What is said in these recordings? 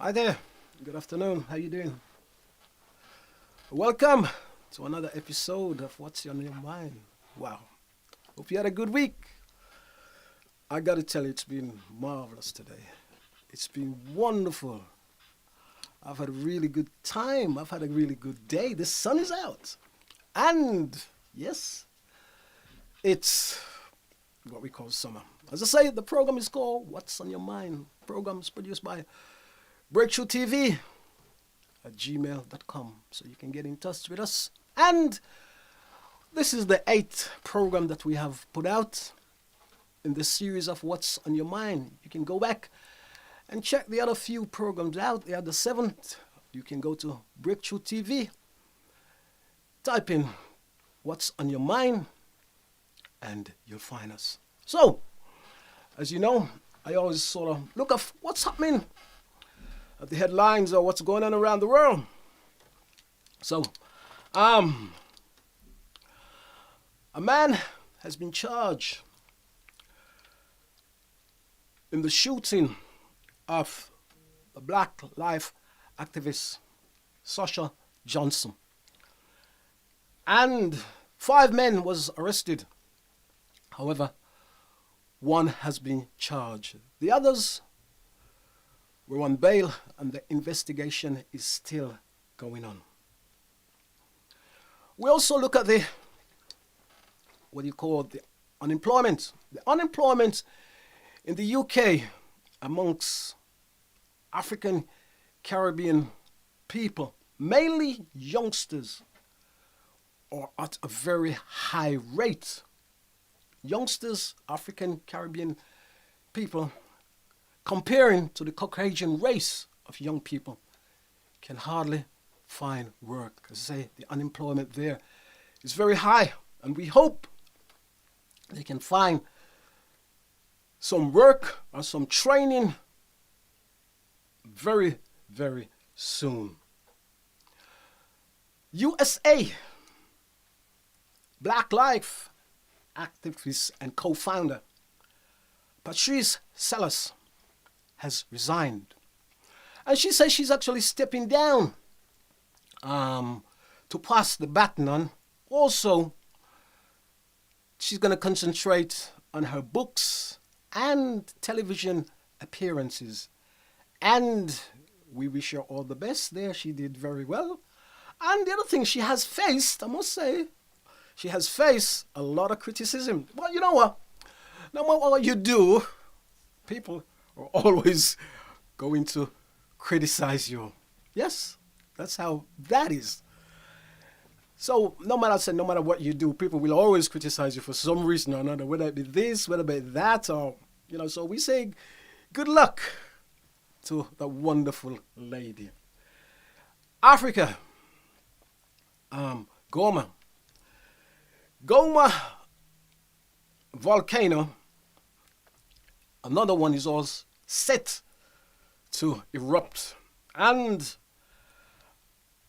Hi there. Good afternoon. How you doing? Welcome to another episode of What's on Your Mind. Wow. Hope you had a good week. I got to tell you, it's been marvelous today. It's been wonderful. I've had a really good time. I've had a really good day. The sun is out. And yes, it's what we call summer. As I say, the program is called What's on Your Mind. Program is produced by Break Tru TV at gmail.com. So you can get in touch with us. And this is the 8th program that we have put out in the series of What's on Your Mind. You can go back and check the other few programs out. They are the 7th. You can go to Break Tru TV, type in What's on Your Mind, and you'll find us. So, as you know, I always sort of look at what's happening at the headlines or what's going on around the world. So, a man has been charged in the shooting of the Black Life activist Sasha Johnson. And 5 men was arrested. However, 1 has been charged. The others were on bail and the investigation is still going on. We also look at the unemployment. The unemployment in the UK amongst African Caribbean people, mainly youngsters, are at a very high rate. Youngsters, African Caribbean people, comparing to the Caucasian race of young people, can hardly find work. As I say, the unemployment there is very high, and we hope they can find some work or some training very, very soon. USA, Black Life activist and co-founder Patrice Sellers has resigned. And she says she's actually stepping down to pass the baton on. Also, she's going to concentrate on her books and television appearances. And we wish her all the best there. She did very well. And the other thing she has faced, I must say, she has faced a lot of criticism. But you know what? No matter what you do, people are always going to criticize you. Yes, that's how that is. So no matter what you do, people will always criticize you for some reason or another, whether it be this, whether it be that, or, so we say good luck to the wonderful lady. Africa, Goma volcano, another one is all set to erupt. And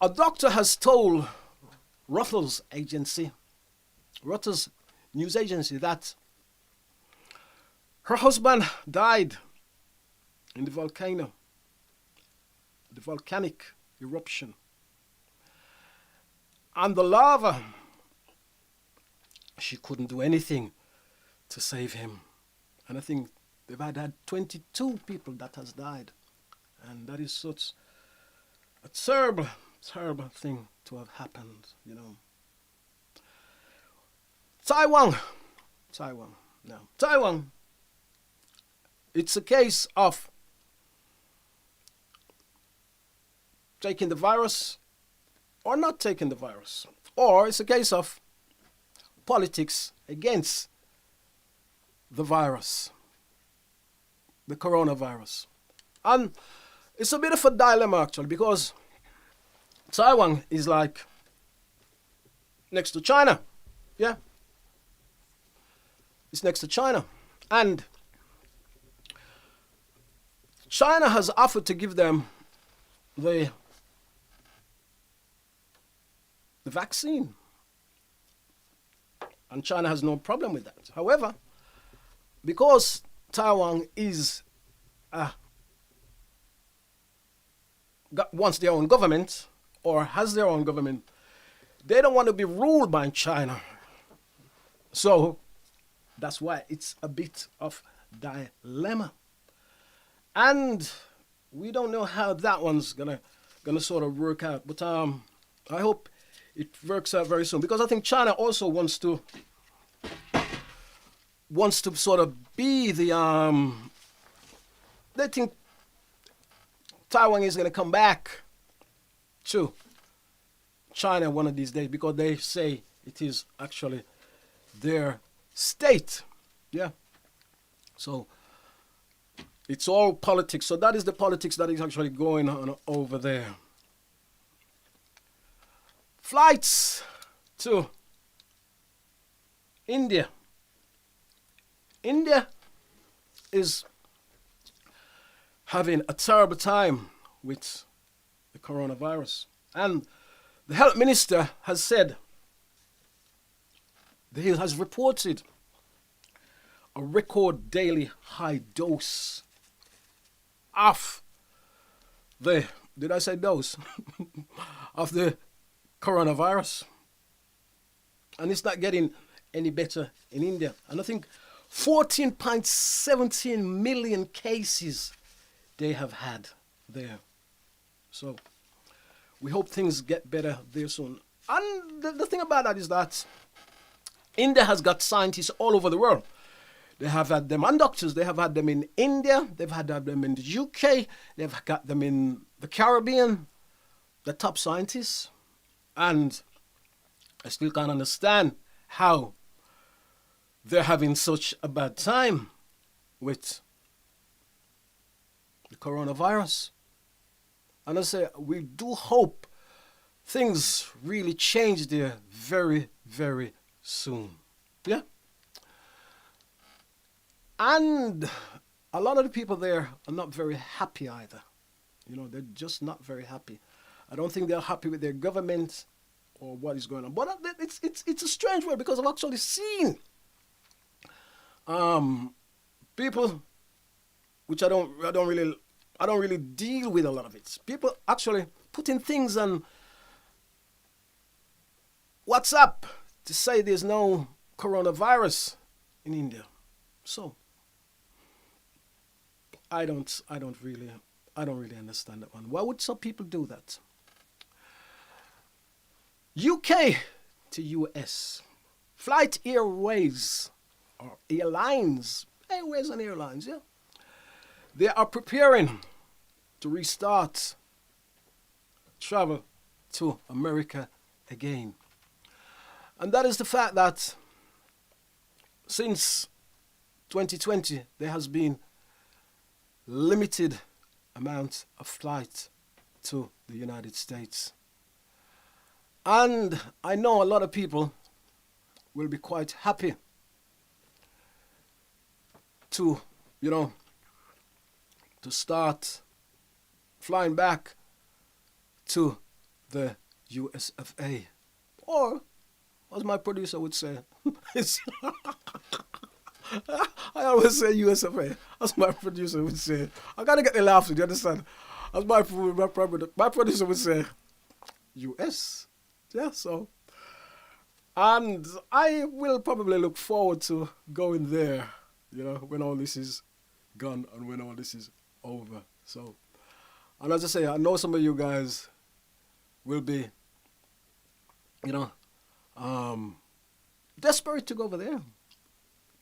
a doctor has told Reuters news agency, that her husband died in the volcanic eruption. And the lava, she couldn't do anything to save him. And I think they've had 22 people that has died. And that is such a terrible, terrible thing to have happened, Taiwan. It's a case of taking the virus or not taking the virus. Or it's a case of politics against the virus, the coronavirus. And it's a bit of a dilemma, actually, because Taiwan is like next to China. Yeah. It's next to China. And China has offered to give them the vaccine. And China has no problem with that. However, because Taiwan is a wants their own government or has their own government, they don't want to be ruled by China. So that's why it's a bit of dilemma. And we don't know how that one's gonna sort of work out. But I hope it works out very soon, because I think China also wants to sort of be the they think Taiwan is gonna come back to China one of these days, because they say it is actually their state. Yeah. So it's all politics. So that is the politics that is actually going on over there. Flights to India. India is having a terrible time with the coronavirus. And the health minister has said, he has reported a record daily high dose of the, did I say dose? of the coronavirus. And it's not getting any better in India. And I think 14.17 million cases they have had there. So we hope things get better there soon. And the thing about that is that India has got scientists all over the world. They have had them and doctors. They have had them in India. They've had them in the UK. They've got them in the Caribbean. The top scientists. And I still can't understand how they're having such a bad time with the coronavirus. And I say, we do hope things really change there very, very soon. Yeah. And a lot of the people there are not very happy either. You know, they're just not very happy. I don't think they're happy with their government or what is going on. But it's a strange word, because I've actually seen people, which I don't really deal with a lot of it. People actually putting things on WhatsApp to say there's no coronavirus in India. So I don't really understand that one. Why would some people do that? UK to US. Flight Airways, or airlines, airways and airlines, yeah. They are preparing to restart travel to America again. And that is the fact that since 2020, there has been limited amount of flights to the United States. And I know a lot of people will be quite happy to, to start flying back to the US of A. Or, as my producer would say, I always say US of A. As my producer would say. I gotta get the laughs, do you understand? As my producer would say, US. Yeah, so. And I will probably look forward to going there, when all this is gone and when all this is over. So, and as I say, I know some of you guys will be, desperate to go over there.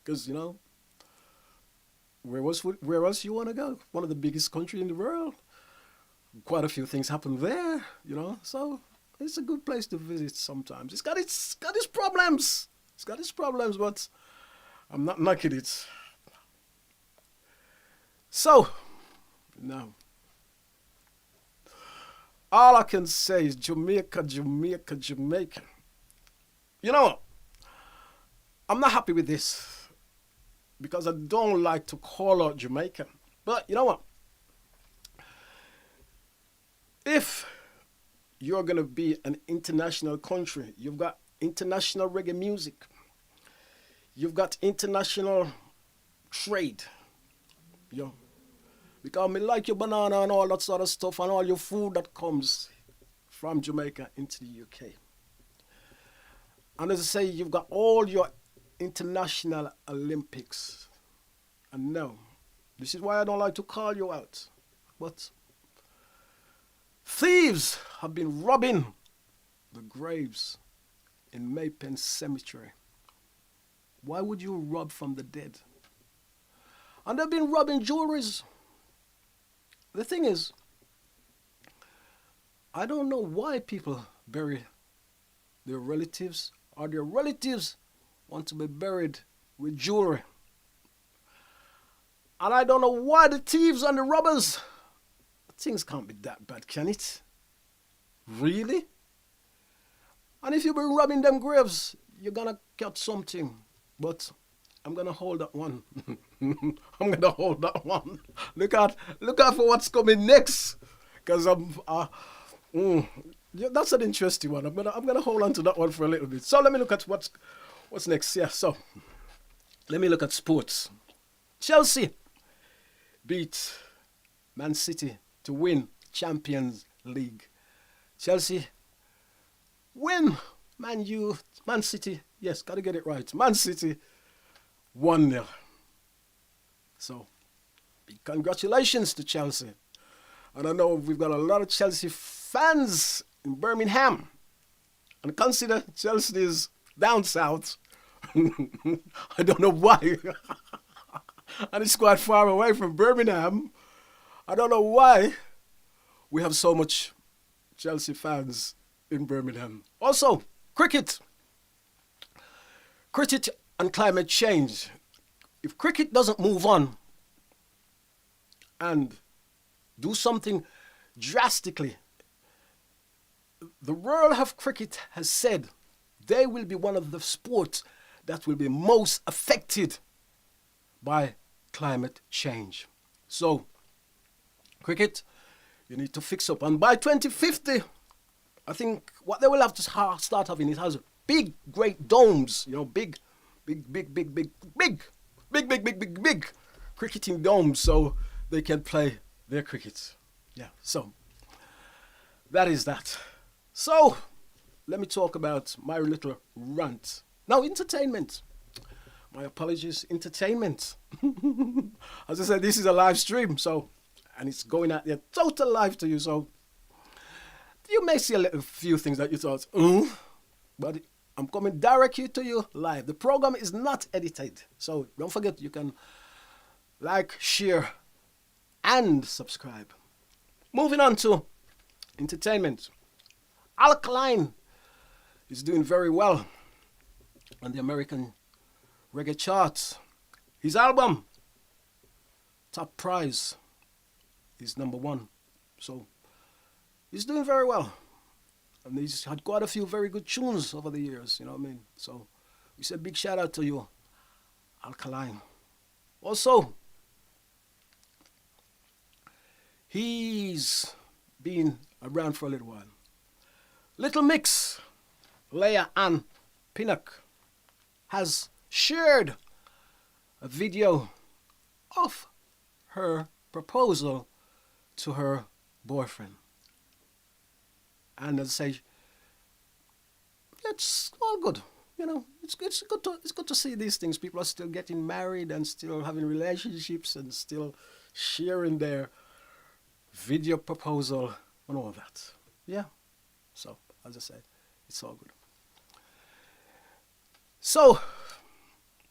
Because, where else you want to go? One of the biggest countries in the world. Quite a few things happen there, so it's a good place to visit sometimes. It's got its problems. It's got its problems, but I'm not knocking it. So, now, all I can say is Jamaica, Jamaica, Jamaica. You know what? I'm not happy with this because I don't like to call out Jamaica. But you know what? If you're going to be an international country, you've got international reggae music, you've got international trade, Because me like your banana and all that sort of stuff and all your food that comes from Jamaica into the UK. And as I say, you've got all your international Olympics. And no, this is why I don't like to call you out. But thieves have been robbing the graves in Maypen Cemetery. Why would you rob from the dead? And they've been robbing jewelries. The thing is, I don't know why people bury their relatives or their relatives want to be buried with jewelry. And I don't know why the thieves and the robbers, things can't be that bad, can it? Really? And if you've been robbing them graves, you're gonna catch something. But I'm gonna hold that one. I'm gonna hold that one. Look out for what's coming next. Because that's an interesting one. I'm gonna hold on to that one for a little bit. So let me look at what's next. Yeah, so let me look at sports. Chelsea beat Man City to win Champions League. Chelsea win. Man City, yes, gotta get it right. Man City 1-0. So, big congratulations to Chelsea. And I know we've got a lot of Chelsea fans in Birmingham. And consider Chelsea is down south. I don't know why. And it's quite far away from Birmingham. I don't know why we have so much Chelsea fans in Birmingham. Also, cricket and climate change. If cricket doesn't move on and do something drastically, the World of Cricket has said they will be one of the sports that will be most affected by climate change. So, cricket, you need to fix up. And by 2050, I think what they will have to start having is has big, great domes, big cricketing domes so they can play their cricket. Yeah, so that is that. So, let me talk about my little rant. Now, entertainment. My apologies, entertainment. As I said, this is a live stream, and it's going out there total live to you, so you may see a few things that you thought, but I'm coming directly to you live. The program is not edited, so don't forget you can like, share, and subscribe. Moving on to entertainment. Alkaline is doing very well on the American reggae charts. His album, Top Prize, is #1. So he's doing very well. And he's had quite a few very good tunes over the years, you know what I mean? So we say big shout out to you, Alkaline. Also, he's been around for a little while. Little Mix, Leia Ann Pinnock, has shared a video of her proposal to her boyfriend. And as I say, it's all good. It's good to see these things. People are still getting married and still having relationships and still sharing their video proposal and all that. Yeah. So, as I say, it's all good. So,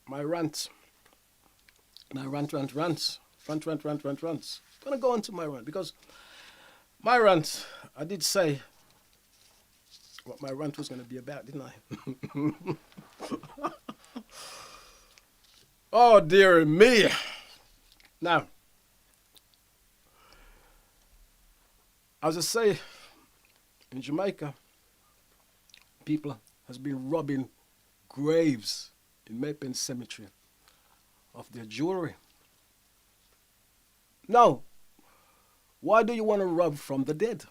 my rant. My rant. I'm going to go on to my rant because my rant, I did say what my rant was going to be about, didn't I? Oh, dear me. Now, as I say, in Jamaica, people has been robbing graves in Maypen Cemetery of their jewelry. Now, why do you want to rob from the dead?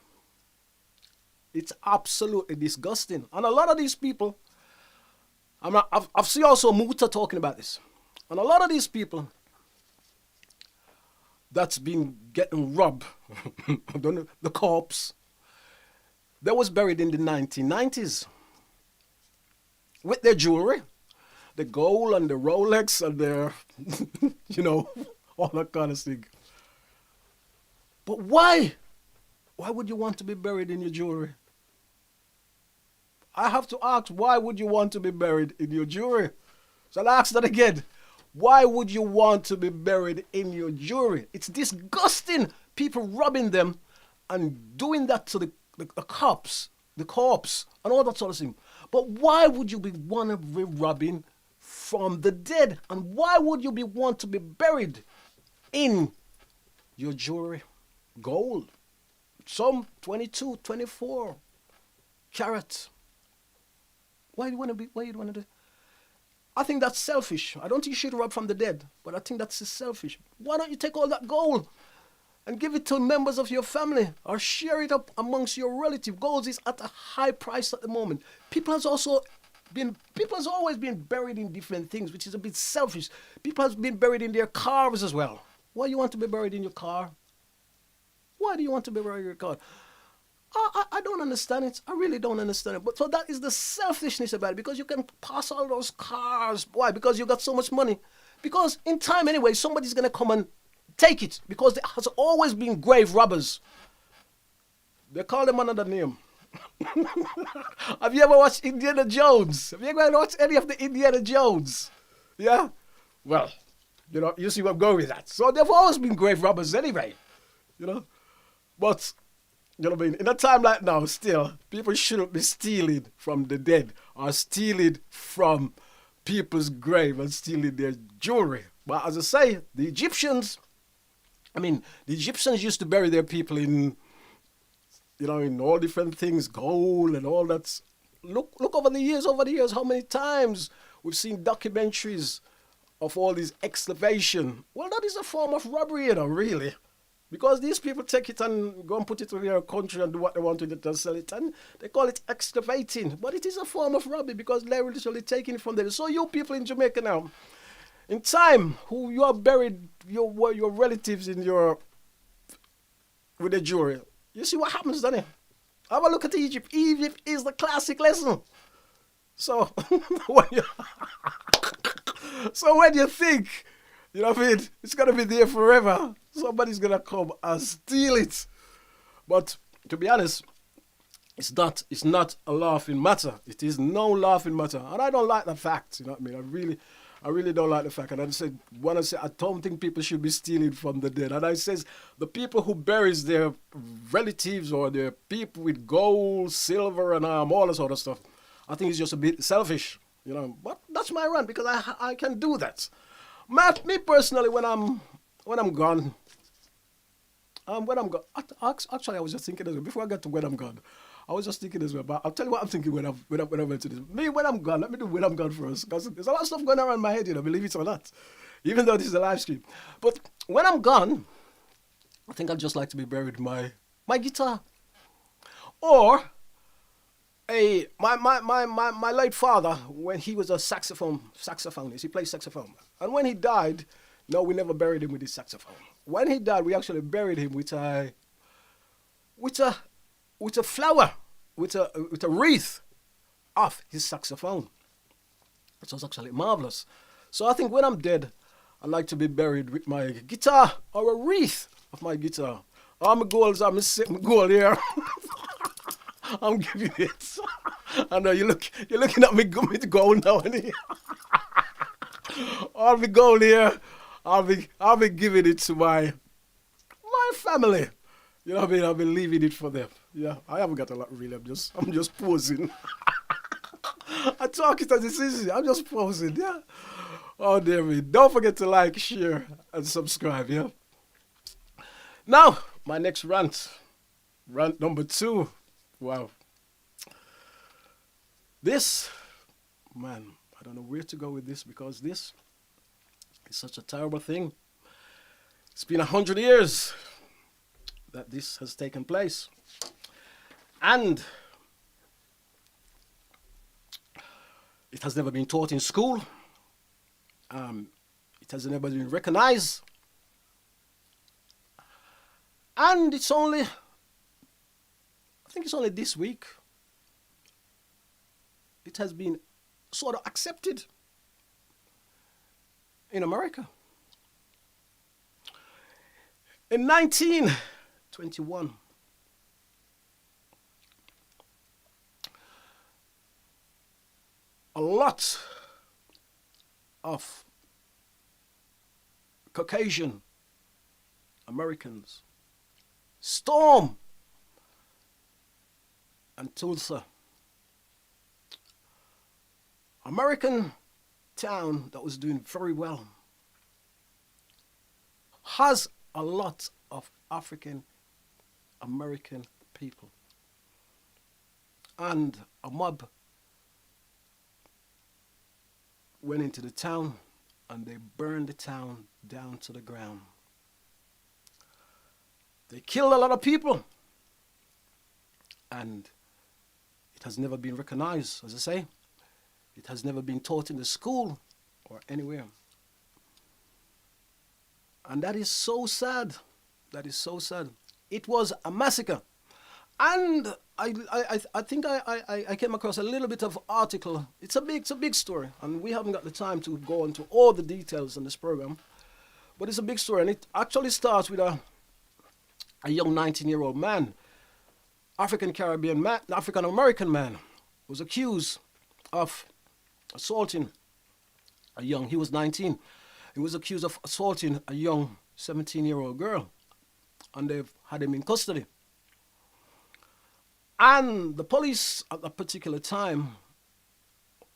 It's absolutely disgusting. And a lot of these people, I've seen also Muta talking about this. And a lot of these people that's been getting robbed, I don't know, the corpse, that was buried in the 1990s with their jewelry, the gold and the Rolex and their, you know, all that kind of thing. But why? Why would you want to be buried in your jewelry? I have to ask, why would you want to be buried in your jewelry? So I'll ask that again. Why would you want to be buried in your jewelry? It's disgusting. People robbing them and doing that to the corpse, and all that sort of thing. But why would you be want to be robbing from the dead? And why would you be want to be buried in your jewelry? Gold. Some 22, 24 carats. Why do you want to be? Why you want to do? I think that's selfish. I don't think you should rob from the dead, but I think that's selfish. Why don't you take all that gold and give it to members of your family or share it up amongst your relative? Gold is at a high price at the moment. People has always been buried in different things, which is a bit selfish. People has been buried in their cars as well. Why do you want to be buried in your car? Why do you want to be buried in your car? I don't understand it. I really don't understand it. But so that is the selfishness about it, because you can pass all those cars. Why? Because you got so much money. Because in time anyway, somebody's going to come and take it, because there has always been grave robbers. They call them another name. Have you ever watched Indiana Jones? Have you ever watched any of the Indiana Jones? Yeah? Well, you know, you see where I'm going with that. So there have always been grave robbers anyway. You know? But, you know what I mean? In a time like now, still, people shouldn't be stealing from the dead or stealing from people's grave and stealing their jewelry. But as I say, the Egyptians used to bury their people in, you know, in all different things, gold and all that. Look over the years, how many times we've seen documentaries of all these excavation. Well, that is a form of robbery, you know, really. Because these people take it and go and put it in their country and do what they want with it and sell it. And they call it excavating. But it is a form of robbery because they're literally taking it from them. So you people in Jamaica now, in time, who you are buried, your relatives in with the jewelry. You see what happens, don't you? Have a look at Egypt. Egypt is the classic lesson. So, when you think, you know what I mean, it's going to be there forever, somebody's going to come and steal it. But to be honest, it's not a laughing matter. It is no laughing matter. And I don't like the fact, you know what I mean? I really don't like the fact. And I don't think people should be stealing from the dead. And I says, the people who buries their relatives or their people with gold, silver, and all that sort of stuff, I think it's just a bit selfish, you know. But that's my rant, because I can do that. Me personally, when I'm gone, actually, I was just thinking as well, before I get to when I'm gone, I was just thinking as well, but I'll tell you what I'm thinking when I went to this. When I'm gone, let me do when I'm gone first, because there's a lot of stuff going around my head, you know, believe it or not, even though this is a live stream. But when I'm gone, I think I'd just like to be buried with my guitar. Or my late father, when he was a saxophonist, he played saxophone. And when he died, no, we never buried him with his saxophone. When he died, we actually buried him with a flower, with a wreath of his saxophone. It was actually marvelous. So I think when I'm dead, I'd like to be buried with my guitar or a wreath of my guitar. All my goals are my goal here. I'm giving it. I know you're looking at me with gold now, honey. All my gold here, I'll be giving it to my family. You know what I mean? I'll be leaving it for them. Yeah, I haven't got a lot really. I'm just posing. I talk it as it is. I'm just posing. Yeah. Oh dear me! Don't forget to like, share, and subscribe. Yeah. Now, my next rant number 2. Wow. This, man, I don't know where to go with this, because this is such a terrible thing. It's been 100 years that this has taken place. And it has never been taught in school. It has never been recognized. And it's only, I think it's only this week, it has been sort of accepted in America. In 1921, a lot of Caucasian Americans storm and Tulsa, American town that was doing very well, has a lot of African American people. And a mob went into the town and they burned the town down to the ground. They killed a lot of people. And it has never been recognized, as I say. It has never been taught in the school or anywhere. And that is so sad. That is so sad. It was a massacre. And I think I came across a little bit of article. It's a big story, and we haven't got the time to go into all the details in this program. But it's a big story, and it actually starts with a young 19-year-old man, African American man, was accused of assaulting he was 19. He was accused of assaulting a young 17-year-old girl, and they've had him in custody. And the police at that particular time,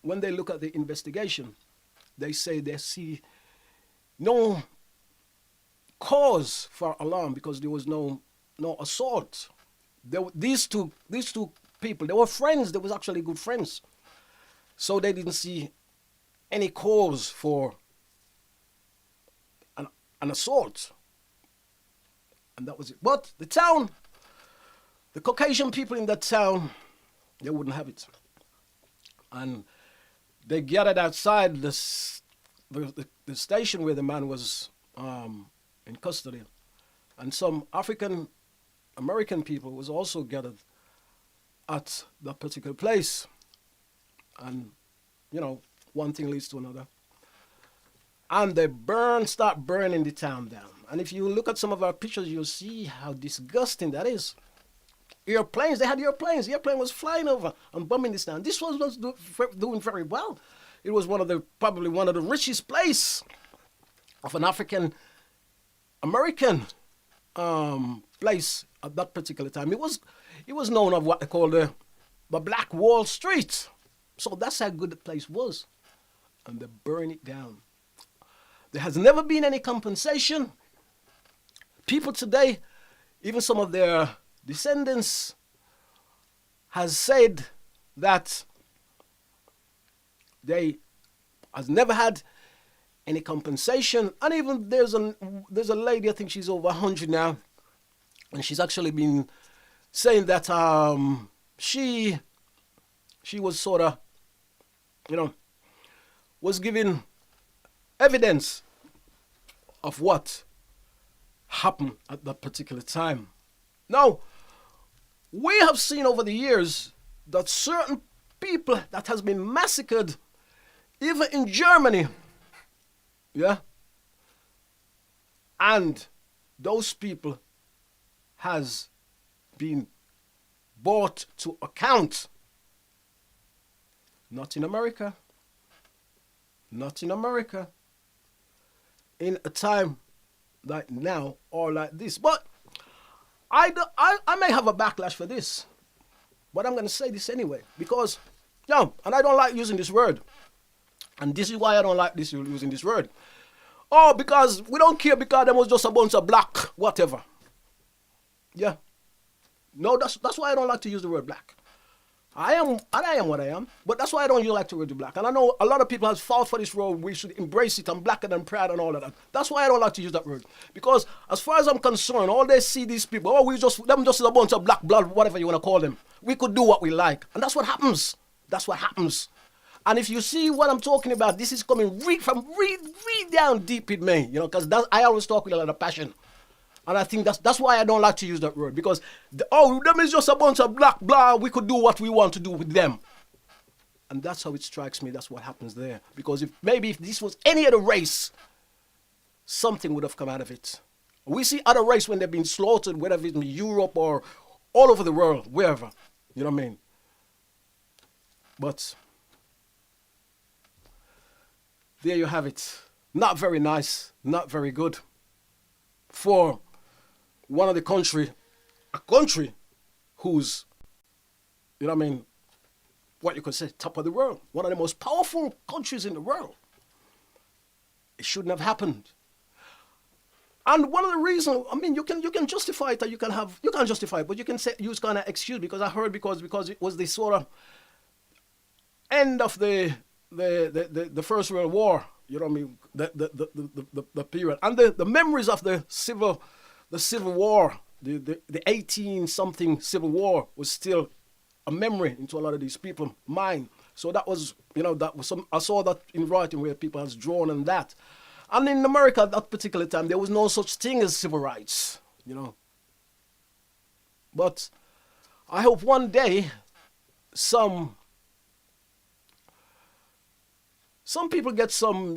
when they look at the investigation, they say they see no cause for alarm because there was no assault. These two people, they were friends. They was actually good friends. So they didn't see any cause for an assault. And that was it. But the town, the Caucasian people in that town, they wouldn't have it. And they gathered outside the station where the man was in custody. And some African American people was also gathered at that particular place. And, one thing leads to another. And they start burning the town down. And if you look at some of our pictures, you'll see how disgusting that is. Airplanes, they had airplanes. The airplane was flying over and bombing this town. This was doing very well. It was probably one of the richest place of an African American place at that particular time. It was known of what they call the Black Wall Street. So that's how good the place was. And they burn it down. There has never been any compensation. People today, even some of their descendants, has said that they has never had any compensation. And even there's a lady, I think she's over 100 now, and she's actually been saying that she was sort of, was giving evidence of what happened at that particular time. Now, we have seen over the years that certain people that has been massacred, even in Germany, and those people has been brought to account. Not in America. Not in America. In a time like now or like this. But I may have a backlash for this. But I'm going to say this anyway. Because, and I don't like using this word. And this is why I don't like using this word. Oh, because we don't care because there was just a bunch of black, whatever. Yeah. No, that's why I don't like to use the word black. I am what I am, but that's why I don't like to use the black. And I know a lot of people have fought for this word. We should embrace it. I'm blacker than proud and all of that. That's why I don't like to use that word. Because as far as I'm concerned, all they see these people, them just a bunch of black blood, whatever you want to call them. We could do what we like. And that's what happens. That's what happens. And if you see what I'm talking about, this is coming from down deep in me, because I always talk with a lot of passion. And I think that's why I don't like to use that word, because them is just a bunch of black blah. We could do what we want to do with them, and that's how it strikes me. That's what happens there. Because if this was any other race, something would have come out of it. We see other race when they've been slaughtered, whether it's in Europe or all over the world, wherever. You know what I mean? But there you have it. Not very nice, not very good for one of a country who's, you know what I mean, what you could say, top of the world, one of the most powerful countries in the world. It shouldn't have happened. And one of the reasons, I mean, you can justify it, or you can't justify it, but you can use kind of excuse, because I heard because it was the sort of end of the First World War, you know what I mean, the period, and the memories of the Civil War, the 18-something Civil War was still a memory into a lot of these people's mind. So that was, I saw that in writing where people has drawn on that. And in America at that particular time, there was no such thing as civil rights, But I hope one day some people get some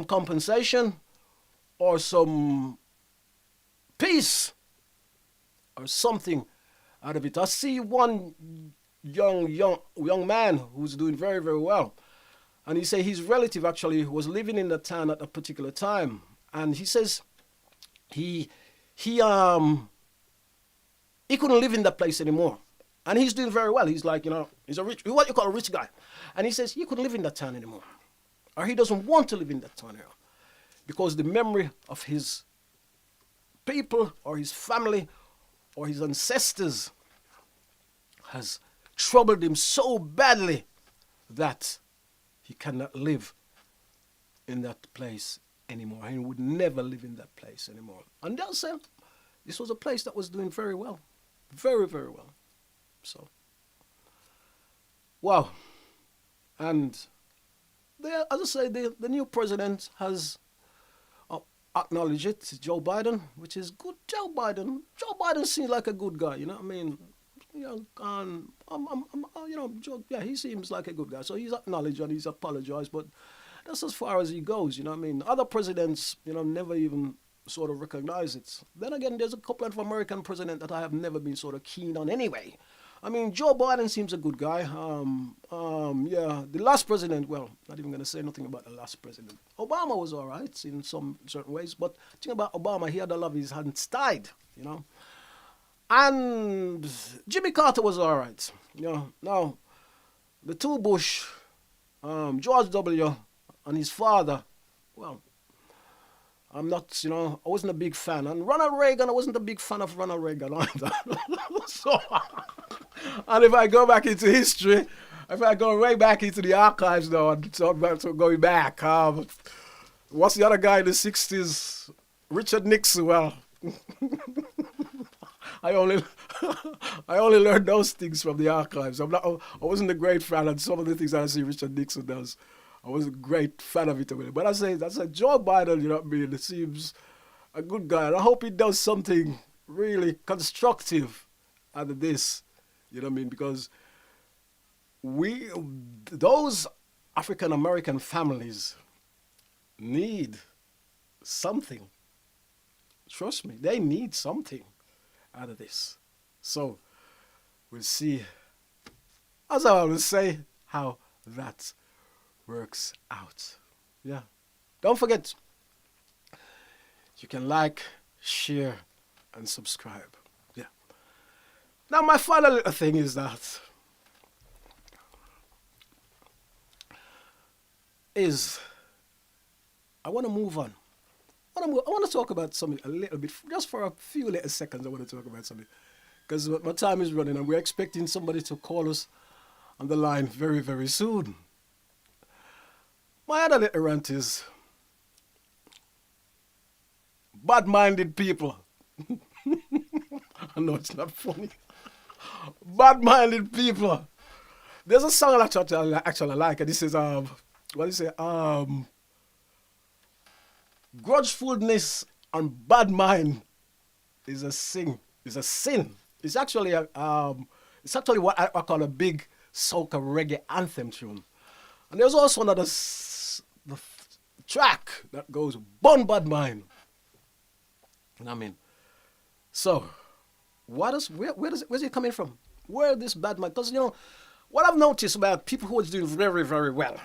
compensation or some peace or something out of it. I see one young man who's doing very, very well. And he said his relative actually was living in the town at a particular time. And he says he couldn't live in that place anymore. And he's doing very well. He's like, he's a rich, what you call a rich guy. And he says he couldn't live in that town anymore. Or he doesn't want to live in that town anymore. Because the memory of his people or his family or his ancestors has troubled him so badly that he cannot live in that place anymore. He would never live in that place anymore. And they'll say this was a place that was doing very well. Very, very well. So, wow. And as I say, the new president has acknowledged it, Joe Biden, which is good. Joe Biden seems like a good guy, you know what I mean? He seems like a good guy. So he's acknowledged and he's apologized, but that's as far as he goes, you know what I mean? Other presidents, never even sort of recognize it. Then again, there's a couple of American presidents that I have never been sort of keen on anyway. I mean, Joe Biden seems a good guy. The last president, well, not even going to say nothing about the last president. Obama was all right in some certain ways, but the thing about Obama, he had a lot of his hands tied, And Jimmy Carter was all right. Now, the two Bush, George W. and his father, well, I'm not, I wasn't a big fan. And Ronald Reagan, I wasn't a big fan of Ronald Reagan either. And if I go back into history, if I go way back into the archives now, and talk about going back, what's the other guy in the 60s? Richard Nixon, well. I only learned those things from the archives. I wasn't a great fan of some of the things I see Richard Nixon does. I wasn't a great fan of it. But I say Joe Biden, you know what I mean? It seems a good guy. And I hope he does something really constructive out of this. You know what I mean? Because those African American families need something. Trust me, they need something out of this. So we'll see, as I always say, how that works out. Yeah. Don't forget, you can like, share, and subscribe. Yeah. Now, my final little thing is that I want to move on. I want to talk about something a little bit, just for a few little seconds. I want to talk about something because my time is running and we're expecting somebody to call us on the line very, very soon. My other little rant is bad-minded people. I know it's not funny. Bad-minded people. There's a song I actually like, and this is grudgefulness and bad mind is a sin. It's a sin. It's actually it's actually what I call a big soca reggae anthem tune. And there's also another track that goes Bun Bad Mind. You know what I mean? So, where's it coming from? Where this bad mind? Because, what I've noticed about people who are doing very, very well,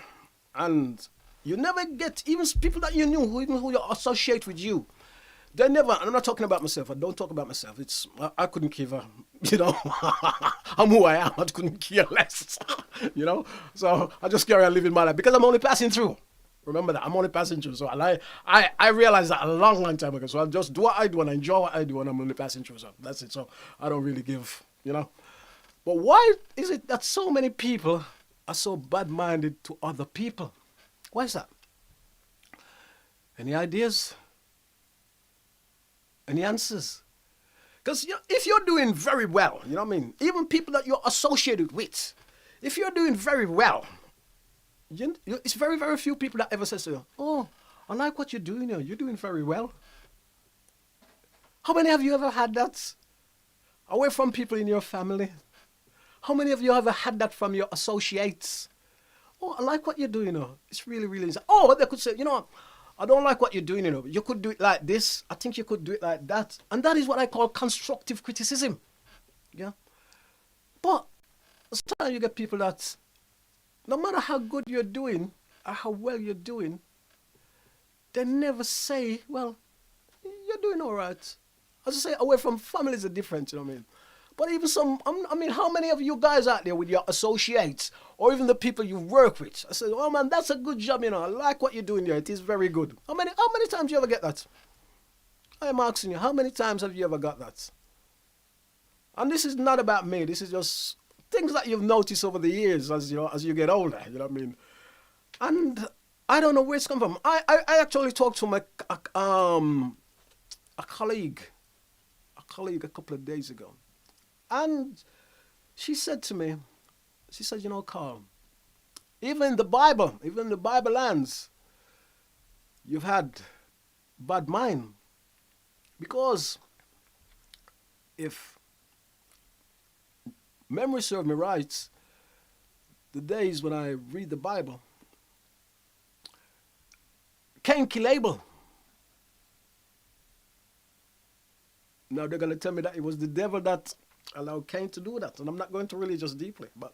and you never get, even people that you knew, who you associate with you, they never, and I'm not talking about myself, I don't talk about myself, I couldn't give a, I'm who I am, I couldn't care less, so I just carry on living my life, because I'm only passing through. Remember that, I'm only passing through, so I realized that a long, long time ago, so I just do what I do, and I enjoy what I do, and I'm only passing through, so that's it, so I don't really give, But why is it that so many people are so bad-minded to other people? Why is that? Any ideas? Any answers? Because if you're doing very well, you know what I mean? Even people that you're associated with, if you're doing very well, it's very, very few people that ever says to you, oh, I like what you're doing here. You're doing very well. How many of you ever had that away from people in your family? How many of you ever had that from your associates? Oh, I like what you're doing. It's really, really insane. Oh, they could say, I don't like what you're doing. You could do it like this. I think you could do it like that. And that is what I call constructive criticism. Yeah. But sometimes you get people that, no matter how good you're doing or how well you're doing, they never say, well, you're doing all right. As I say, away from family is a difference, you know what I mean? But even how many of you guys out there with your associates or even the people you work with, I said, oh man, that's a good job, I like what you're doing there. It is very good. How many times you ever get that? I am asking you, how many times have you ever got that? And this is not about me. This is just things that you've noticed over the years as you get older, you know what I mean? And I don't know where it's come from. I actually talked to a colleague a couple of days ago. And she said to me, Carl, even in the Bible lands, you've had bad mind. Because if memory serves me right, the days when I read the Bible, Cain killed Abel. Now they're going to tell me that it was the devil that allowed Cain to do that. And I'm not going to religious deeply, but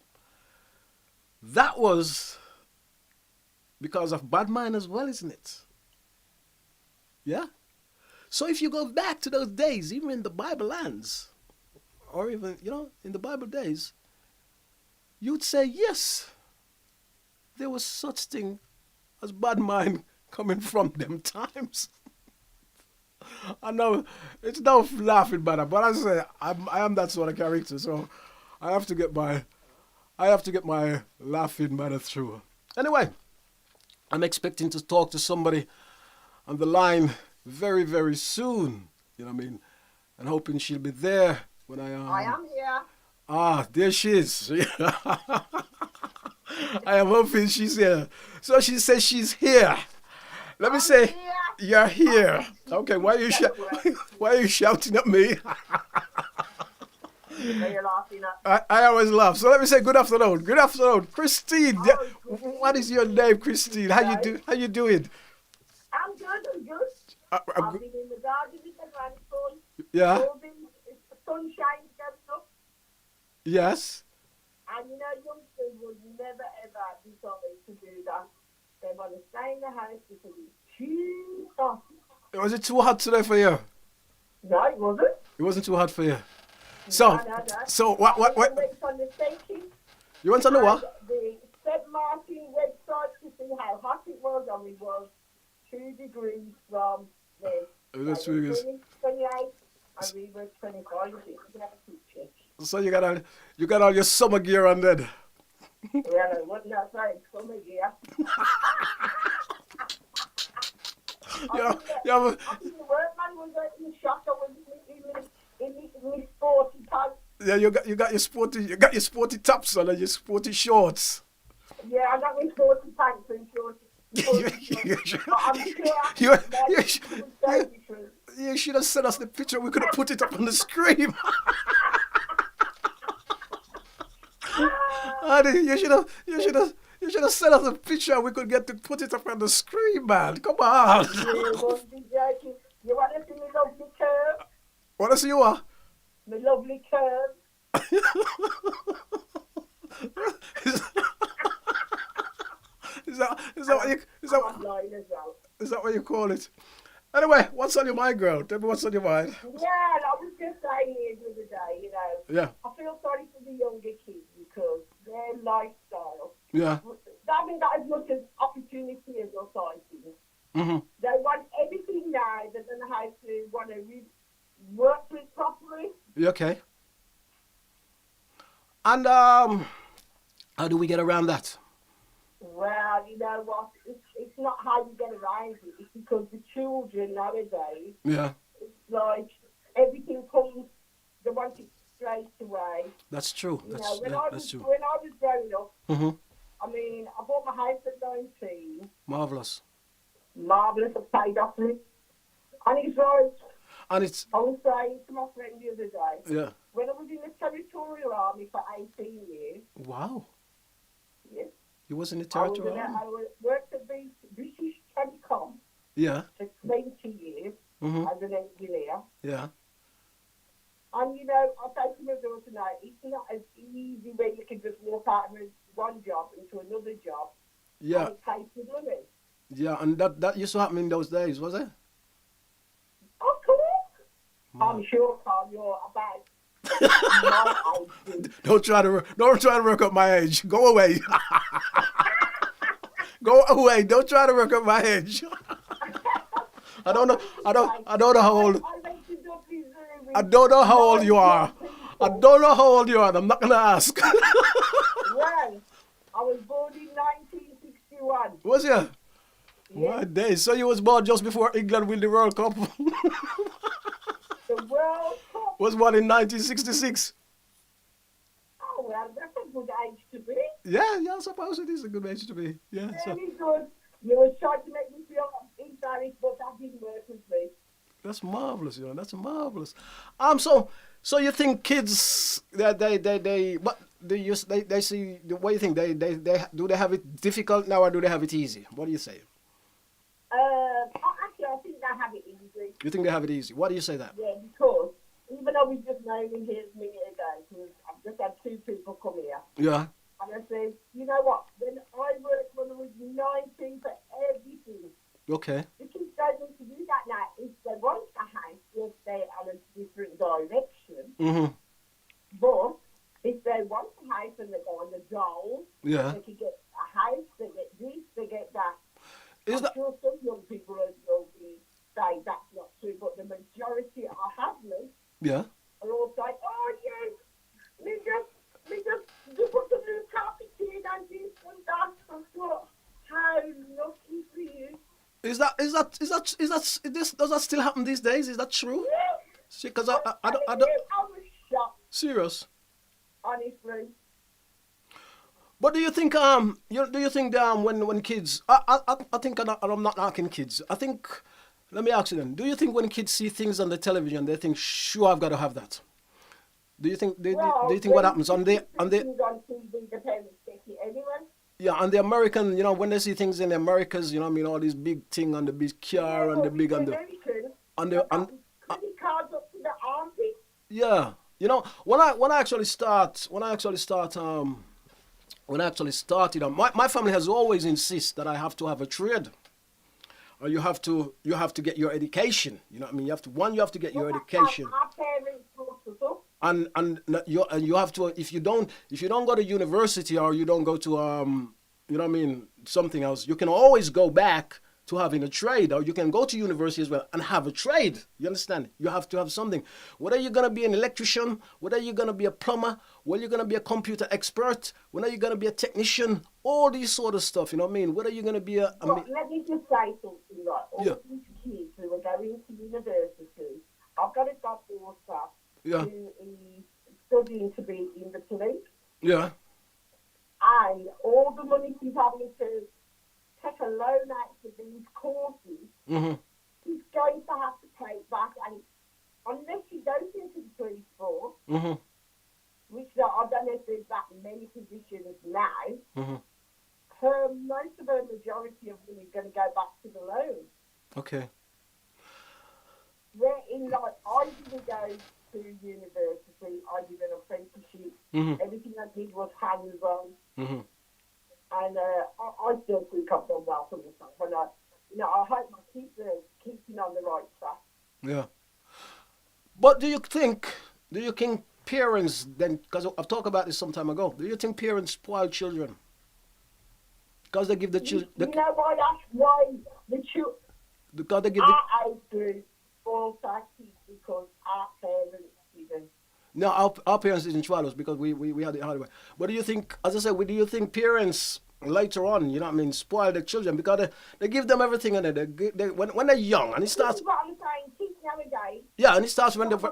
that was because of bad mind as well, isn't it? Yeah? So if you go back to those days, even in the Bible lands, or even, in the Bible days, you'd say, yes, there was such thing as bad mind coming from them times. I know it's no laughing matter, but I say I am that sort of character, so I have to get my laughing matter through. Anyway, I'm expecting to talk to somebody on the line very, very soon. You know what I mean? And hoping she'll be there when I am. I am here. Ah, there she is. I am hoping she's here. So she says she's here. Let me say, you're here. Okay, why are you shouting at me? You're laughing at. I always laugh. So let me say good afternoon. Good afternoon, Christine. What is your name, Christine? How you doing? I'm good. I've been in the garden with my grandson. Yeah. It's the sunshine coming up. Yes. And youngsters would never ever be sorry to do that. They want to stay in the house because it's too hot. Was it too hot today for you? No, it wasn't. It wasn't too hot for you. So, No. So what? I went on the station. You went on the what? The St. Martin website to see how hot it was, and it was 2 degrees from there. It was 2 degrees. 28, and we were 25. You can have a quick check. So you got all your summer gear on then. Yeah, I wasn't outside summer gear. Yeah, the workman was in the shop. I was in my sporty pants. Yeah, you got your sporty tops on and your sporty shorts. Yeah, I got my sporty pants and shorts. You should have sent us the picture. We could have put it up on the screen. Honey, you should have sent us a picture. We could get to put it up on the screen, man. Come on. You won't be joking. You want to see my lovely curve? What else you are? My lovely curve. Is that what you I'm lying as well. is that what you call it? Anyway, what's on your mind, girl? Tell me what's on your mind. Yeah, and I was just saying here the other day, you know, Yeah. I feel sorry for the younger kids because their lifestyle, Yeah. they haven't got as much as opportunity as us, I think. Mm-hmm. They want everything now. They don't know how to want to work it properly. You okay? And how do we get around that? Well, you know what? It's not how you get around it. It's because the children nowadays, Yeah. it's like everything comes, they want it straight away. That's true. You That's know, when, yeah, I that's was, true. when I was growing up, Mm-hmm. I mean, I bought my house at 19. Marvelous. Marvellous, I paid off it. And it's like, And it's I was saying to my friend the other day, yeah. when I was in the Territorial Army for 18 years, Wow. yes, You was in the I territory. worked at British Telecom Yeah. for 20 years Mm-hmm. as an engineer. Yeah. And you know, I say to my daughter now, it's not as easy where you can just walk out of one job into another job. Yeah. And it takes you money. Yeah. And that used to happen in those days, was it? Of course. I'm sure, Carl, you're about my age. Don't try to work up my age. Go away. Go away. Don't try to work up my age. I don't know how old. I went to Dublin Zoo with I don't know how old you are. people. I don't know how old you are. And I'm not gonna ask. Well, I was born in 1961. Was you? Yes. My days. So you was born just before England win the World Cup. The World Cup. Was born in 1966. Oh, well, that's a good age to be. Yeah, I suppose it is a good age to be. Yeah. So Very good. You were trying to make me feel embarrassed, but that didn't work with me. that's marvelous, That's marvelous. So you think kids they see what do you think they have it difficult now or do they have it easy? What do you say? Actually, I think they have it easy. You think they have it easy? Why do you say that? Yeah, because even though we just moaning here a minute ago, because I've just had two people come here, Yeah. and I said, you know what? When I worked when I was 19 for everything, Okay. the kids don't need to do that now. If they want a house, yes, they're on a different direction. Mhm. But if they want a house and they go on the dole, Yeah. they can get a house, they get this, they get that. Is I'm that sure some young people will say that's not true, but the majority I have met yeah? are all saying, oh yes, we just put the new carpet in and this and that. I thought, how lucky for you. Does that still happen these days? Is that true? Yes. Because I don't I was shocked, serious. honestly. But do you think when kids I think I'm not knocking kids. I think let me ask you then. Do you think when kids see things on the television they think sure I've got to have that? Do you think do you think what happens on the things on TV, the parents take it anyway. yeah, and the American, when they see things in the Americas, all these big thing on the big car and the big on the Americans, on the on credit cards up to the armpit. yeah. When I actually started, my family has always insisted that I have to have a trade, or you have to get your education. You know what I mean? You have to get your education, Our parents brought us up. and you have to if you don't go to university or you don't go to something else, you can always go back to having a trade, or you can go to university as well and have a trade. You understand? You have to have something. Whether you're going to be an electrician, whether you're going to be a plumber, whether you're going to be a computer expert, whether you're going to be a technician, all these sort of stuff, you know what I mean? Whether you're going to be Let me just say something, right? All Yeah. these kids who are going to university, I've got a goddaughter Yeah. who is studying to be in the police, Yeah. and all the money she's having to take a loan out for these courses, Mm-hmm. he's going to have to take back, and unless she goes into the police force, which I don't know if there's that many positions now, most of her majority of them is going to go back to the loan. Okay. Where in like, I didn't go to university, I did an apprenticeship, everything I did was hands-on, and I still think I've done well for myself, and I hope my kids are keeping on the right track. Yeah. But do you think parents then, because I've talked about this some time ago, do you think parents spoil children? Because they give the children... You know why that's why the children... Because they give the... Our age group spoils our kids because our parents didn't. No, our parents didn't spoil us because we had it hard way. But do you think, as I said, do you think parents later on, you know what I mean, spoil their children because they give them everything and when they're young and it starts... This is what I'm saying, kids nowadays... Yeah, and it starts when they're... Here,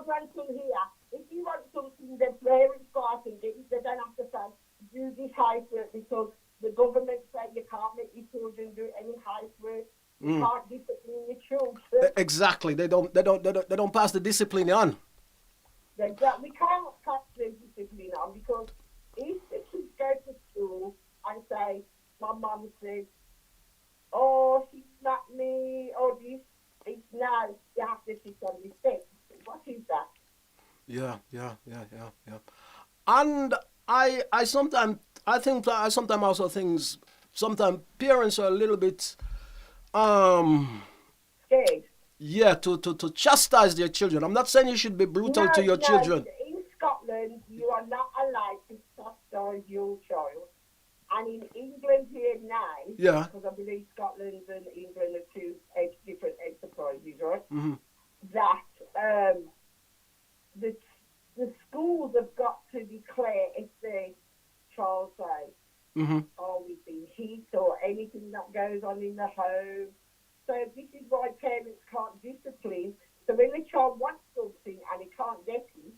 if you want something, the parents got it. They don't have to say, do this housework because the government said you can't make your children do any housework. You can't discipline your children. Exactly. They don't pass the discipline on. We can't pass the discipline on because if the kids go to school and say, my mum said, oh, she smacked me, or this, it's now you have to sit on this thing. What is that? Yeah. And I sometimes also think sometimes parents are a little bit scared. Yeah, to chastise their children. I'm not saying you should be brutal to your children. In Scotland, you are not allowed to chastise your child. And in England here now, because I believe Scotland and England are two different enterprises, right? That the schools have got to declare if the child say, oh, we've been hit or anything that goes on in the home. So this is why parents can't discipline. So when the child wants something and he can't get it,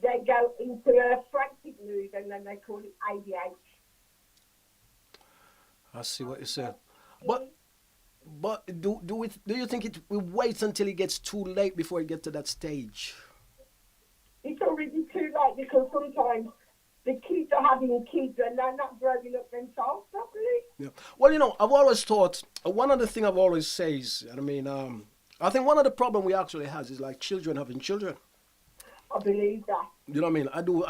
they go into a frantic mood and then they call it ADH. I see what you said. But do you think it will wait until it gets too late before it gets to that stage? It's already too late because sometimes the kids are having kids and they're not growing up themselves properly. Yeah. Well, you know, I've always thought, one of the things I've always says, I mean, I think one of the problems we actually has is like children having children. I believe that. You know what I mean? I do.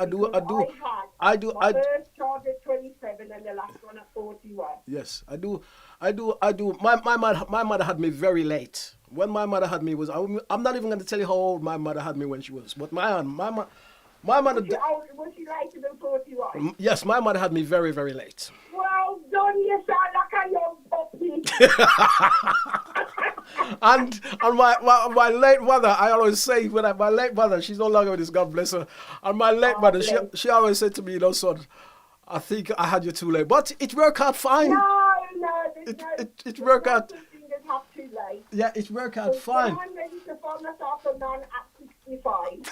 My first child at 27 and the last one at 41. Yes, I do. My mother had me very late. When my mother had me I'm not even going to tell you how old my mother had me when she was. But my mother. Was she later than 41? Yes, my mother had me very, very late. Well done, you sound like a young puppy. and my late mother, I always say, my late mother, she's no longer with us, God bless her. And my late mother, she always said to me, you know, son, I think I had you too late. But it worked out fine. No, it worked out. Too late. Yeah, it worked out fine. I'm ready to find myself a man at 65.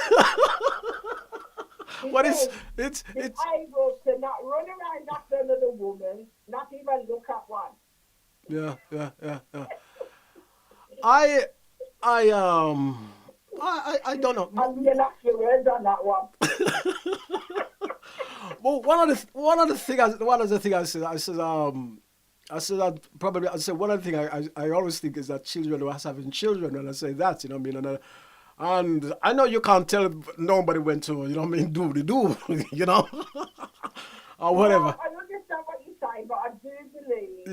What is it's able to not run around after another woman, not even look at one. Yeah. I don't know. I'm gonna ask your words on that one. Well, one of the things I said one of the things I always think is that children are having children, and I say that, you know what I mean, and I know you can't tell nobody when to, you know what I mean, do, you know, or whatever. Well, I understand what you're saying, but I do believe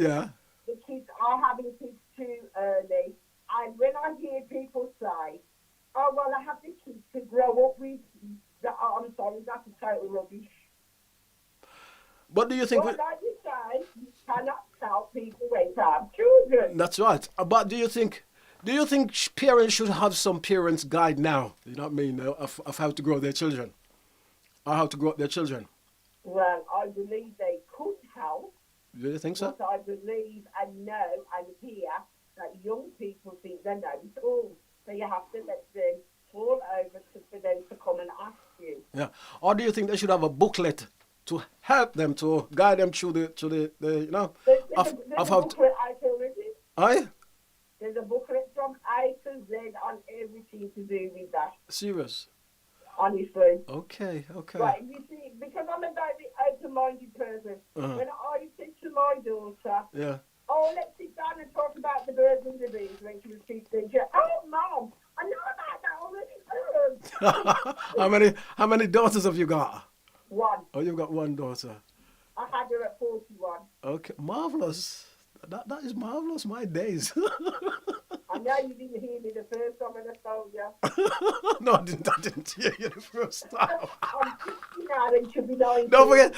the kids are having kids too early, and when I hear people say, oh, well, I have the kids to grow up with, I'm sorry, that's a total rubbish. But do you think... Well, like you say, you cannot tell people when to have children. That's right. But do you think parents should have some parents' guide now, you know what I mean, of how to grow their children? Or how to grow up their children? Well, I believe they could help. Do you think so? But I believe and know and hear that young people think they know it all. So you have to let them fall over for them to come and ask you. Yeah. Or do you think they should have a booklet to help them, to guide them through the you know, of how to... Booklet out already. Aye? There's a booklet from A to Z on everything to do with that. Serious? Honestly. Okay. Right, you see, because I'm a very open-minded person, when I said to my daughter, Yeah. oh, let's sit down and talk about the birds and the bees when she was 15, she said, oh, Mom, I know about that already. How many daughters have you got? One. Oh, you've got one daughter. I had her at 41. Okay, marvelous. That is marvelous. My days. I know you didn't hear me the first time when I told you. No, I didn't hear you the first time. I'm 60 now and she'll be 90. Don't forget,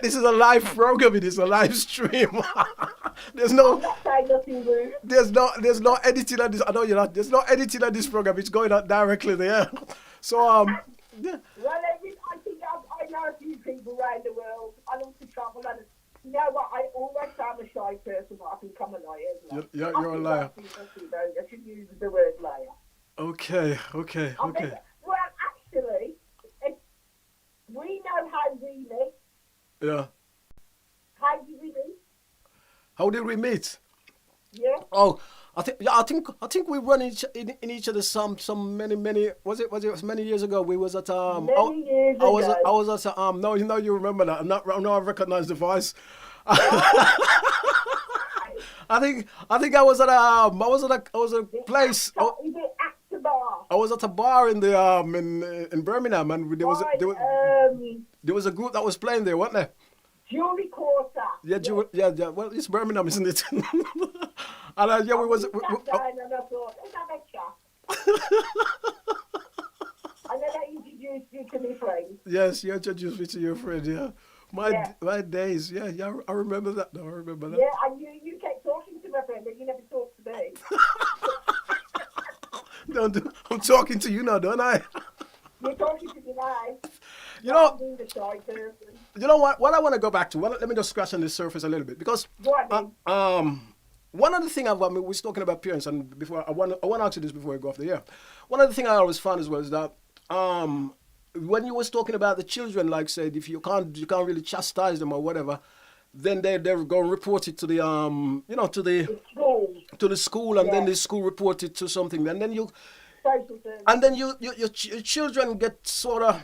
this is a live program. It is a live stream. There's no. I'm not saying nothing rude. There's no editing on this. I know you're not. There's no editing on this program. It's going out directly there. So yeah. Well, I think I know a few people around the world. I love to travel, and you know what? I always say I'm a shy person, but I think I'm a liar as well. You're a liar. I should use the word liar. Okay. Well, actually, we know how we met. Yeah. How did we meet? How did we meet? Yeah. Oh, I think we run in each other some many was it many years ago? We was at Many years ago. I was at no, you remember that. I recognize the voice. I think I was at a place. Is it at the bar? I was at a bar in the in Birmingham, and there was a group that was playing there, wasn't there? Jewelry Quarter. Yeah. Well, it's Birmingham, isn't it? And we was. And I thought, let's have a chat. And then I introduced you to my friend. Yes, you introduced me to your friend. Yeah. My days. Yeah. I remember that. I remember that. Yeah, and you kept talking to my friend, but you never talked to me. I'm talking to you now, don't I? You're talking to me now. You know. I'm being the shy person. You know what? What I want to go back to. Let me just scratch on the surface a little bit because. One of the things we was talking about parents, and before I want to ask you this before I go off the air. One of the things I always found as well is that when you was talking about the children, like said, if you can't really chastise them or whatever, then they go and report it to the to the school, and then the school report it to something, and then your children get sort of.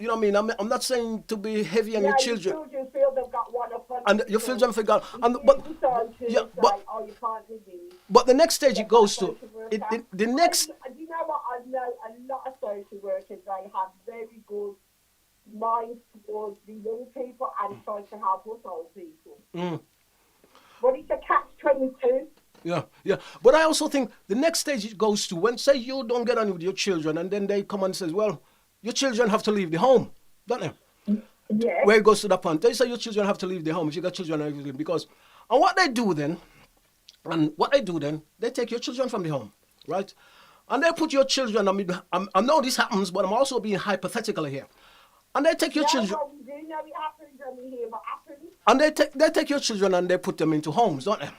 You know what I mean? I'm not saying to be heavy on your children. Your children feel they've got one up on and your children forgot. But the next stage it goes to the next. You know what? I know a lot of social workers. They have very good minds towards the young people and try to help us old people. But it's a catch-22. Yeah. But I also think the next stage it goes to when, say, you don't get on with your children, and then they come and says, well, your children have to leave the home, don't they? Yeah. Where it goes to that point. They say your children have to leave the home if you got children, because, and what they do then, they take your children from the home, right? And they put your children, I know this happens, but I'm also being hypothetical here. And they take your children. Well, we do know it happens when we hear what happens. And they take your children and they put them into homes, don't they?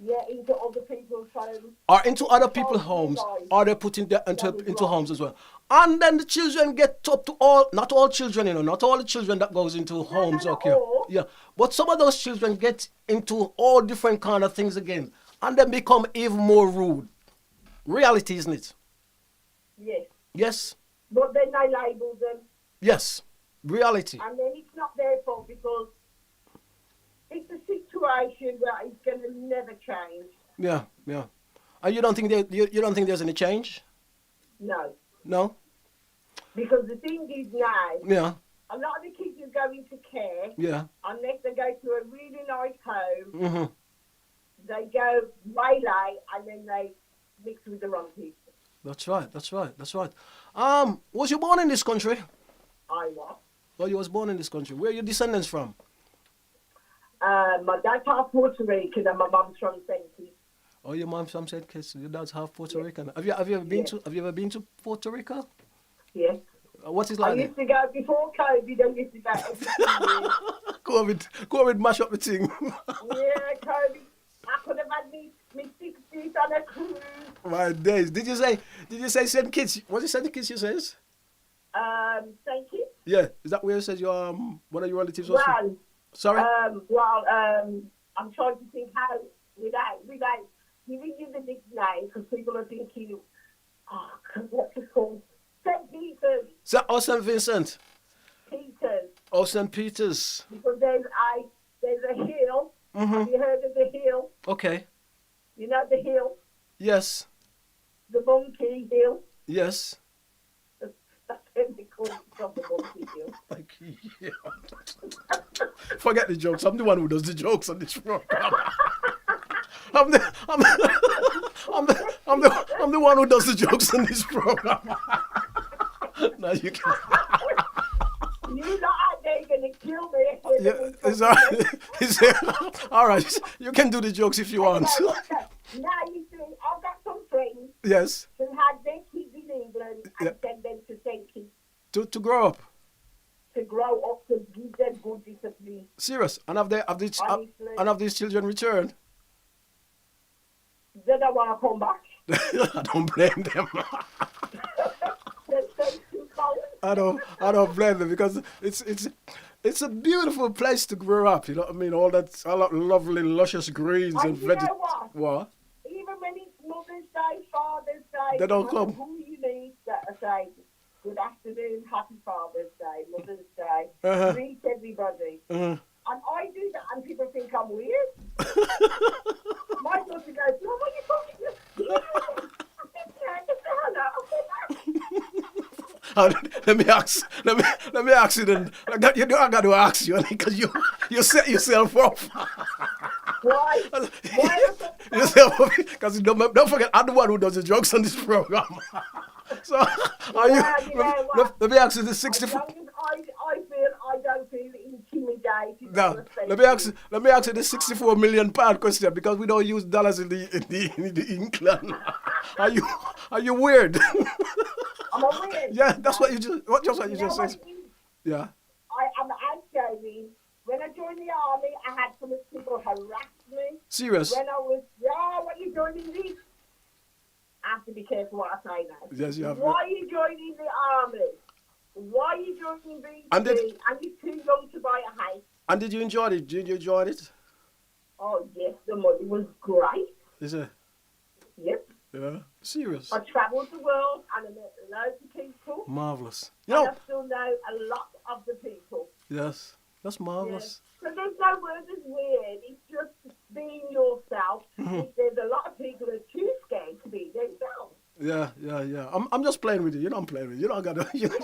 Yeah, into other people's homes. Or into other people's homes, or they put into homes as well. And then the children get up to not all children, not all the children that goes into homes, okay? All. Yeah, but some of those children get into all different kind of things again, and then become even more rude. Reality, isn't it? Yes. Yes? But then they label them. Yes, reality. And then it's not their fault because it's a situation where it's going to never change. Yeah. And you don't think you don't think there's any change? No. No? Because the thing is now, Yeah. a lot of the kids who go into care, Yeah. unless they go to a really nice home, Mm-hmm. they go waylay and then they mix with the wrong people. That's right. Was you born in this country? I was. Oh, you was born in this country. Where are your descendants from? My dad's half Puerto Rican and my mum's from St. Kitts. Oh, your mom's from St. Kitts. Your dad's half Puerto Rican. Have you ever been to Puerto Rico? Yes. What is like? I used to go before COVID. I used to go every 2 years. COVID mash up the thing. Yeah, COVID. I could have had me 60s on a cruise. My days. Did you say St. Kitts? Was it St. Kitts you says? St. Kitts. Yeah. Is that where you said your one of your relatives was from? Well, Sorry? I'm trying to think how without giving you the nickname because people are thinking, what's it called? St. Peter's. Oh, St. Vincent. Peter's. Oh, St. Peter's. Because there's a hill. Have you heard of the hill? Okay. You know the hill? Yes. The Monkey Hill? Yes. That's what they call it, from the Monkey Hill. Monkey Hill. Forget the jokes. I'm the one who does the jokes on this program. I'm the one who does the jokes on this program. Now you can. You lot out there going to kill me. Yeah, all right. You can do the jokes if you want. Okay. Now you see, I've got some friends Yes. who had their kids in England and sent them to St. Kitts To grow up. to grow up to give them good discipline. Serious. And have these children returned? They don't want to come back. I don't blame them. They're so too cold. I don't blame them because it's a beautiful place to grow up. You know what I mean? All that lovely, luscious greens and you know what? Even when it's Mother's Day, Father's Day, they don't come. Who you meet that say, good afternoon, happy Father's Day, Mother's Day, greet everybody. And I do that and people think I'm weird. My daughter goes, no, what are you talking about? Let me ask you then. I got to ask you because you set yourself up. Why? Because don't forget, I'm the one who does the jokes on this program. So are you? Let me ask you the 64. I don't feel intimidated. No, let me ask you the £64 million question because we don't use dollars in the England. Are you weird? I'm a weird. Yeah, that's what you just said. Yeah. I'm anti-Jamie. When I joined the army, I had some people harass me. Serious? When I was, what are you joining this? I have to be careful what I say now. Yes, you have. Why are you joining the army? Why are you joining BT? And you're too young to buy a house. And did you enjoy it? Did you enjoy it? Oh, yes, the money was great. Is it? Yep. Yeah. Serious? I travelled the world and I met loads of people. Marvellous. And I still know a lot of the people. Yes. That's marvellous. Yeah. So there's no word as weird. It's just being yourself. There's a lot of people who are too scared to be themselves. Yeah. I'm just playing with you. You know I'm playing with you. You don't gotta. You don't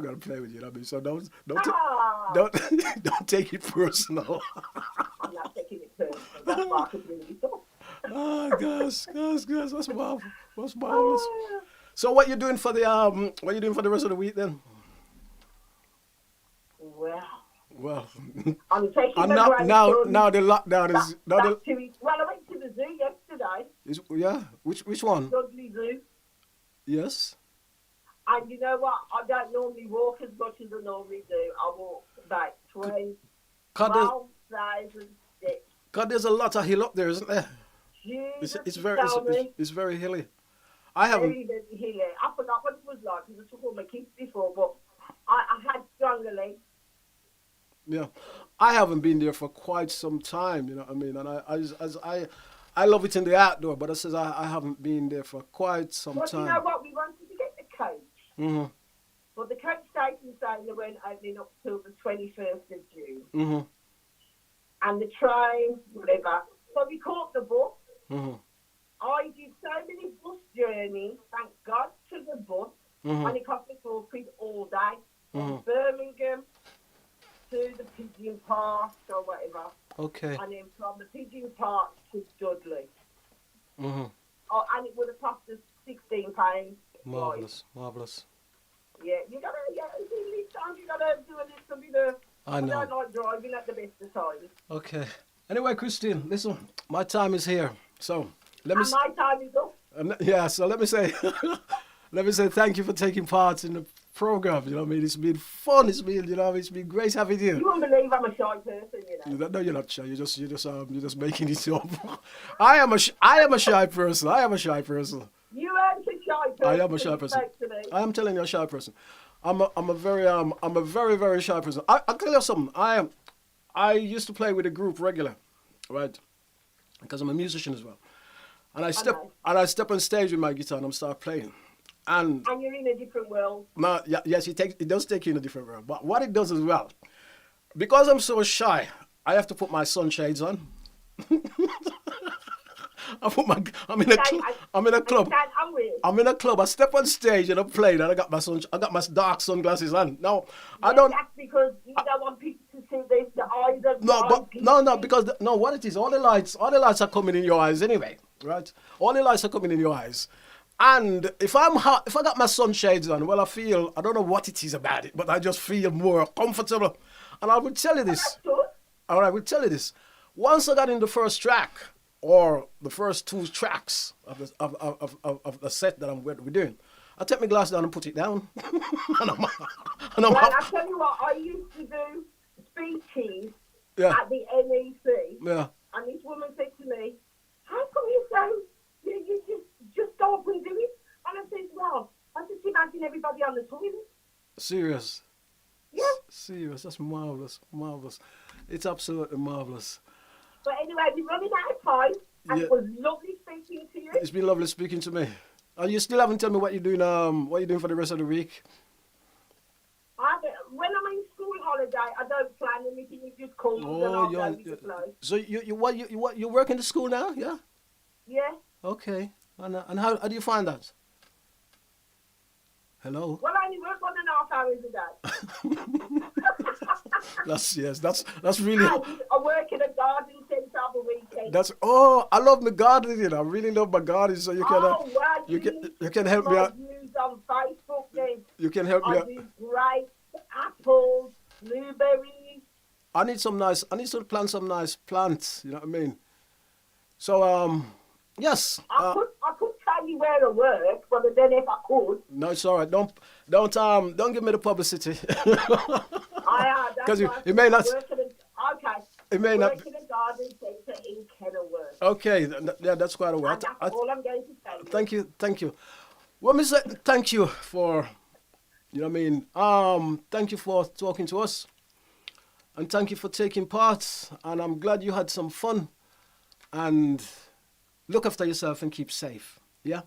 gotta play with you. I mean, so don't take it personal. I'm not taking it personal. That's why I could really talk. Oh, gosh, that's marvelous. That's marvelous. So what you doing for the rest of the week then? Well, I'm taking now the lockdown is well, I went to the zoo yesterday. Which one? Dudley Zoo. Yes. And you know what? I don't normally walk as much as I normally do. I walk about 12,000 steps. God, there's a lot of hill up there, isn't there? It's very hilly. Very hilly. I forgot what it was like because I took all my kids before, but I had stronger legs. Yeah, I haven't been there for quite some time. You know what I mean? And I love it in the outdoor, but I haven't been there for quite some time. You know what? We wanted to get the coach. But the coach station saying they weren't opening up till the 21st of June. And the train, whatever. So we caught the bus. I did so many bus journeys, thank God, to the bus. And it cost me £4 all day. From Birmingham to the Pigeon Park or whatever. Okay. And then from the Pigeon Park to Dudley. And it would have cost us £16. Marvellous. Yeah, you gotta do a little bit of. I know. I don't like driving at the best of times. Okay. Anyway, Christine, listen, my time is here. So my time is up. Yeah. So let me say thank you for taking part in the program. You know what I mean? It's been fun. It's been great having you. You won't believe I'm a shy person, you know. No, you're not shy. You're just making it up. I am a shy person. You aren't a shy person. I am a shy person. I am telling you, a shy person. I'm a very, very shy person. I'll tell you something. I used to play with a group regular, right? Because I'm a musician as well. And I know. I step on stage with my guitar and I'm start playing. And you're in a different world. no, yeah, yes, it does take you in a different world. But what it does as well, because I'm so shy, I have to put my sunshades on. I'm in a club. I'm in a club. I step on stage and I play, and I got my dark sunglasses on. Now I don't. That's because you don't want people to see the eyes of No, because what it is, all the lights are coming in your eyes anyway, right? All the lights are coming in your eyes, and if I got my sunshades on, well, I don't know what it is about it, but I just feel more comfortable, and I will tell you this. All right, I will tell you this. Once I got in the first track, or the first two tracks of the set that we're doing, I take my glass down and put it down. Well, I tell you what, I used to do speeches at the NEC, and this woman said to me, "How come you just go up and do it?" And I said, "Well, I just imagine everybody on the toilet." Serious? Yeah. Serious? That's marvelous, marvelous. It's absolutely marvelous. But anyway, we're running out of time, and it was lovely speaking to you. It's been lovely speaking to me. And you still haven't told me what you're doing. What you're doing for the rest of the week? When I'm in school holiday, I don't plan anything. You just call me and I'll go with the flow. So you work in the school now? Yeah. Yeah. Okay. And how do you find that? Hello. Well, I only work 1.5 hours a day. That's really. I work in a garden centre on the weekend. I love my gardening. I really love my gardening. So you can help me out. Views on Facebook, then. You can help me out. I do grapes, apples, blueberries. I need to plant some nice plants. You know what I mean? So yes. I could tell you where to work, but then if I could. No, it's all right. Don't give me the publicity. Because it may not. Okay. It may not. Work in a garden centre in Kenilworth. Okay, that's quite a while. That's all I'm going to say. Thank you. Well, Miss, thank you for, you know what I mean. Thank you for talking to us, and thank you for taking part. And I'm glad you had some fun. And look after yourself and keep safe. Yeah.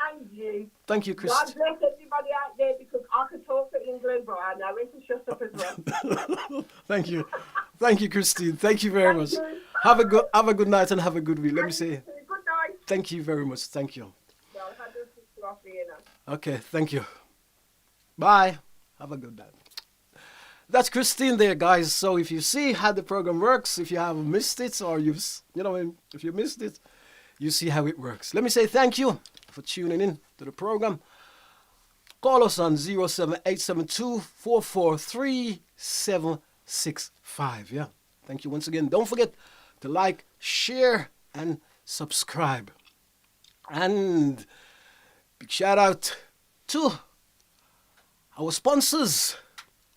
And you. Thank you, Christine. God bless everybody out there, because I could talk for England, but I know when to shut up as well. Thank you, Christine. Thank you very much. Have a good night and have a good week. Let me say. Good night. Thank you very much. Thank you. Okay, thank you. Bye. Have a good night. That's Christine there, guys. So if you see how the program works, if you have missed it, or if you missed it, you see how it works. Let me say thank you for tuning in to the program. Call us on 07872 443 765. Yeah. Thank you once again. Don't forget to like, share, and subscribe. And big shout out to our sponsors,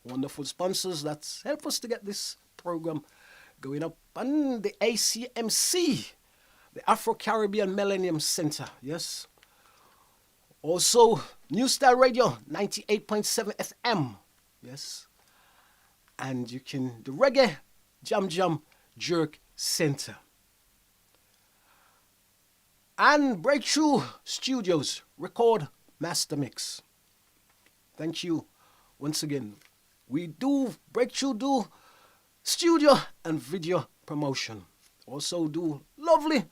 wonderful sponsors that help us to get this program going up. And the ACMC, the Afro-Caribbean Millennium Center, yes. Also, New Style Radio, 98.7 FM, yes. And the Reggae Jam Jam Jerk Center. And Break Tru Studios, Record Master Mix. Thank you once again. We do, Break Tru do studio and video promotion. Also do lovely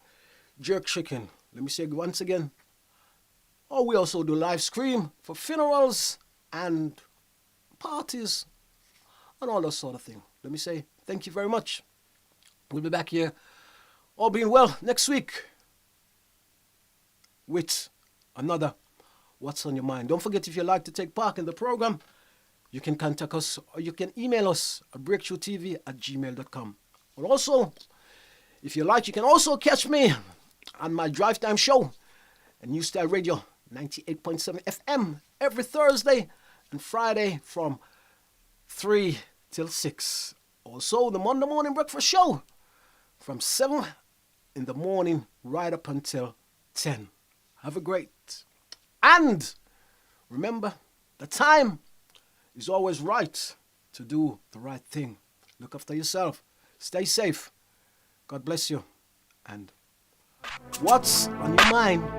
jerk chicken. Let me say it once again. Oh, we also do live stream for funerals and parties and all that sort of thing. Let me say thank you very much. We'll be back here, all being well, next week with another What's on Your Mind. Don't forget, if you'd like to take part in the program, you can contact us or you can email us at breaktrutv@gmail.com. And also, if you like, you can also catch me on my Drive Time show at New Style Radio 98.7 FM every Thursday and Friday from 3 till 6. Also, the Monday Morning Breakfast Show from 7 in the morning right up until 10. Have a great. And remember, the time is always right to do the right thing. Look after yourself. Stay safe. God bless you. And what's on your mind?